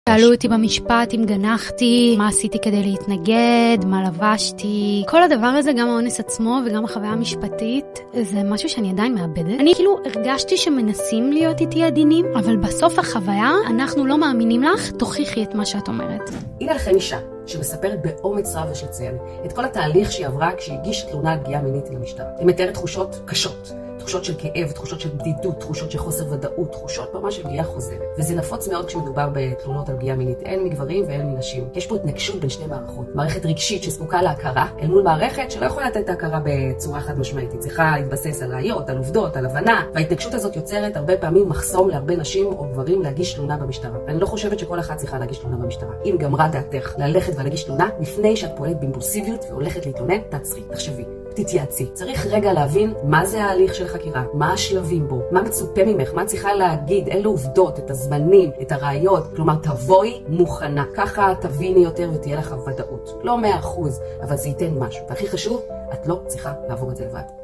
שאלו אותי במשפט אם גנחתי, מה עשיתי כדי להתנגד, מה לבשתי. כל הדבר הזה, גם האונס עצמו וגם החוויה המשפטית, זה משהו שאני עדיין מאבדת. אני כאילו הרגשתי שמנסים להיות איתי עדינים, אבל בסוף החוויה, אנחנו לא מאמינים לך, תוכיחי את מה שאת אומרת. הנה לכם אישה שמספרת באומץ רב יש לציין את כל התהליך שהיא עברה כשהגישה תלונה על פגיעה מינית למשטרה. היא מתארת תחושות קשות. תחושות של כאב, תחושות של בדידות, תחושות של חוסר ודאות, תחושות ממש של פגיעה חוזרת. וזה נפוץ מאוד כשמדובר בתלונות על פגיעה מינית, הן מגברים והן מנשים. יש פה התנגשות בין שני מערכות. מערכת רגשית שזקוקה להכרה, אל מול מערכת שלא יכולה לתת את ההכרה בצורה חד משמעית. היא צריכה להתבסס על ראיות, על עובדות, על הבנה. וההתנגשות הזאת יוצרת הרבה פעמים מחסום להרבה נשים או גברים להגיש תלונה במשטרה. אני לא חושבת שכל אחת צריכה להגיש תלונה במשטרה. אם גמרה דעתך ללכת ולהגיש תלונה, לפני שאת פועלת באימפולסיביות והולכת להתלונן, תעצרי, תחשבי. תתייעצי. צריך רגע להבין מה זה ההליך של חקירה, מה השלבים בו, מה מצופה ממך, מה צריכה להגיד, אילו עובדות, את הזמנים, את הראיות. כלומר, תבואי מוכנה. ככה תביני יותר ותהיה לך ודאות. לא 100%, אבל זה ייתן משהו. והכי חשוב, את לא צריכה לעבור את זה לבד.